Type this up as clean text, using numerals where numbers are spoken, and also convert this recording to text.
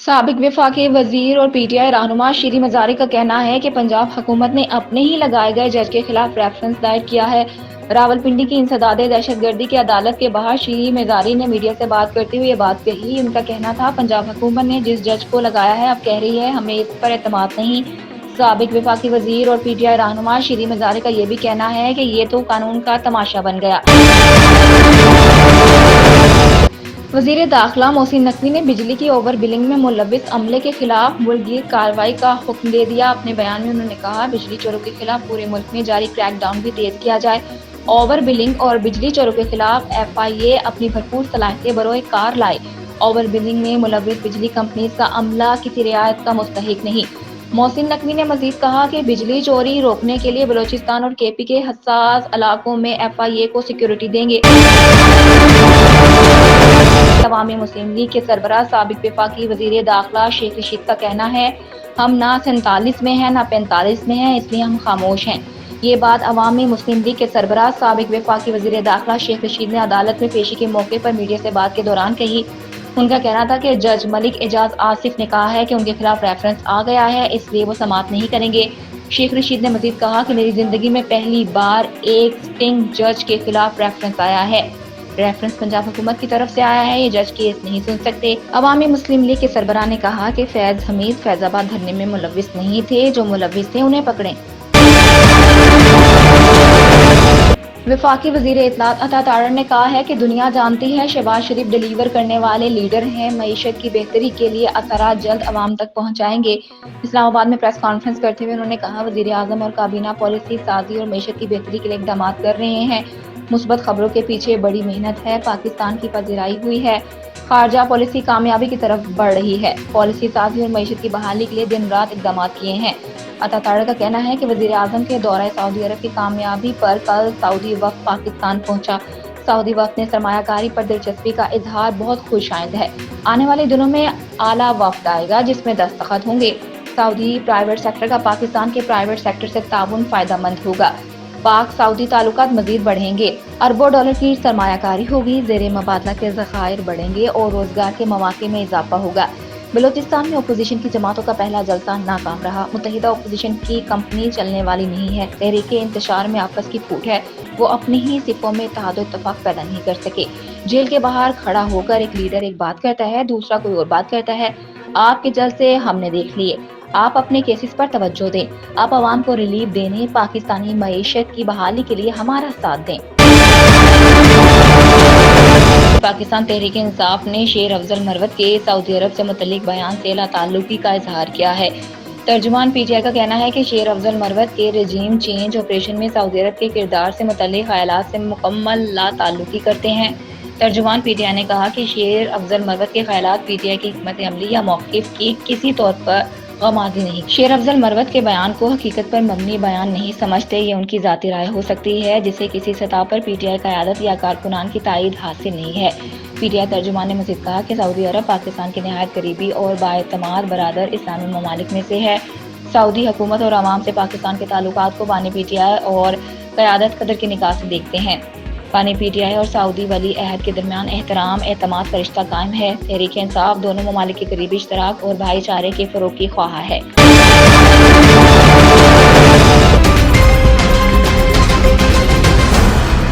साबिक वफाकी वजीर और पीटीआई रहनुमा शीरी मजारी का कहना है कि पंजाब हुकूमत ने अपने ही लगाए गए जज के खिलाफ रेफरेंस दायर किया है। रावलपिंडी की इंसदाद दहशतगर्दी की अदालत के बाहर शीरी मजारी ने मीडिया से बात करते हुए ये बात कही। उनका कहना था, पंजाब हुकूमत ने जिस जज को लगाया है अब कह रही है हमें इस पर एतमाद नहीं। साबिक वफाकी वजीर और पीटीआई रहनुमा शीरी मजारी का ये भी कहना है कि ये तो कानून का तमाशा बन गया। वजीर दाखिला मोहसिन नकवी ने बिजली की ओवर बिलिंग में मुलव्विस अमले के खिलाफ मुल्कगीर कार्रवाई का हुक्म दे दिया। अपने बयान में उन्होंने कहा, बिजली चोरों के खिलाफ पूरे मुल्क में जारी क्रैकडाउन भी तेज किया जाए। ओवर बिलिंग और बिजली चोरों के खिलाफ FIA अपनी भरपूर सलाहियतें बरोए कार लाए। ओवर बिलिंग में मुलव्विस बिजली कंपनीज का अमला किसी रियायत का मुस्तहिक नहीं। मोहसिन नकवी ने मजीद कहा कि बिजली चोरी रोकने के लिए बलोचिस्तान और KP के हसास इलाकों में FIA को सिक्योरिटी देंगे। अवामी मुस्लिम लीग के सरबराह साबिक वफाकी वजीर दाखिला शेख रशीद का कहना है, हम ना 47 में हैं ना 45 में हैं, इसलिए हम खामोश हैं। ये बात अवामी मुस्लिम लीग के सरबराह साबिक वफाकी वजीर दाखिला शेख रशीद ने अदालत में पेशी के मौके पर मीडिया से बात के दौरान कही। उनका कहना था कि जज मलिक एजाज आसिफ ने कहा है कि उनके खिलाफ रेफरेंस आ गया है, इसलिए वो समाअत नहीं करेंगे। शेख रशीद ने मजीद कहा कि मेरी जिंदगी में पहली बार एक सिटिंग जज के खिलाफ रेफरेंस आया है। रेफरेंस पंजाब हुकूमत की तरफ से आया है, ये जज केस नहीं सुन सकते। अवामी मुस्लिम लीग के सरबराह ने कहा कि फैज हमीद फैजाबाद धरने में मुलव्विस नहीं थे, जो मुलव्विस थे उन्हें पकड़ें। वफाकी वजीर इत्तलात अता तारड़ ने कहा है कि दुनिया जानती है शहबाज शरीफ डिलीवर करने वाले लीडर हैं, मईशत की बेहतरी के लिए असरात जल्द अवाम तक पहुँचाएंगे। इस्लामाबाद में प्रेस कॉन्फ्रेंस करते हुए उन्होंने कहा, वजीर आजम और काबीना पॉलिसी साजी और मईशत की बेहतरी के लिए इक़दाम कर रहे हैं। मुस्बत खबरों के पीछे बड़ी मेहनत है, पाकिस्तान की पजीराई हुई है, खारजा पॉलिसी कामयाबी की तरफ बढ़ रही है, पॉलिसी साजी और मईशत की बहाली के लिए दिन रात इक़दाम किए हैं। अता तारड़ का कहना है कि वजीर आजम के दौरा सऊदी अरब की कामयाबी पर कल सऊदी वफ़द पाकिस्तान पहुंचा। सऊदी वफ़द ने सरमायाकारी पर दिलचस्पी का इजहार बहुत खुशाइंद है। आने वाले दिनों में आला वफ़द आएगा जिसमें दस्तखत होंगे। सऊदी प्राइवेट सेक्टर का पाकिस्तान के प्राइवेट सेक्टर से ताउन फायदेमंद होगा। पाक सऊदी ताल्लुकात मजीद बढ़ेंगे, अरबों डॉलर की सरमायाकारी होगी, ज़ेरे मुबादला के ज़खायर बढ़ेंगे और रोजगार के मौके में इजाफा होगा। बलोचिस्तान में अपोजिशन की जमातों का पहला जलसा नाकाम रहा। मुत्तहिदा अपोजिशन की कंपनी चलने वाली नहीं है। तहरीक इंतशार में आपस की फूट है, वो अपनी ही सिफों में इत्तेहाद और इत्तेफाक पैदा नहीं कर सके। जेल के बाहर खड़ा होकर एक लीडर एक बात कहता है, दूसरा कोई और बात कहता है। आपके जलसे हमने देख लिए, आप अपने केसेस पर तवज्जो दें, आप आवाम को रिलीफ देने, पाकिस्तानी मईशत की बहाली के लिए हमारा साथ दें। पाकिस्तान तहरीक इंसाफ ने शेर अफजल मरवत के सऊदी अरब से मुतल्लिक बयान से लाताल्लुकी का इजहार किया है। तर्जुमान PTI का कहना है कि शेर अफजल मरवत के रजीम चेंज ऑपरेशन में सऊदी अरब के किरदार से मुतल्लिक ख्यालात से मुकम्मल लाताल्लुकी करते हैं। तर्जुमान PTI ने कहा कि शेर अफजल मरवत के ख्यालात PTI की हिकमत अमली या मौक़िफ़ की किसी तौर पर गमाज़ी नहीं। शेर अफजल मरवत के बयान को हकीकत पर मबनी बयान नहीं समझते, ये उनकी ज़ाती राय हो सकती है जिसे किसी सतह पर PTI क़यादत या कारकुनान की तायीद हासिल नहीं है। PTI तर्जुमान ने मज़ीद कहा कि सऊदी अरब पाकिस्तान के नहायत करीबी और बाएतमाद बरादर इस्लामी ममालिक में से है। सऊदी हुकूमत और आवाम से पाकिस्तान के ताल्लुकात को बानी PTI और क़यादत कदर की निगाह से देखते हैं। बानी PTI और सऊदी वली अहद के दरमियान एहतराम एतमाद का रिश्ता कायम है। तहरीक इंसाफ दोनों ममालिक के करीबी इश्तराक और भाईचारे के फ़रोग़ की ख्वाह है।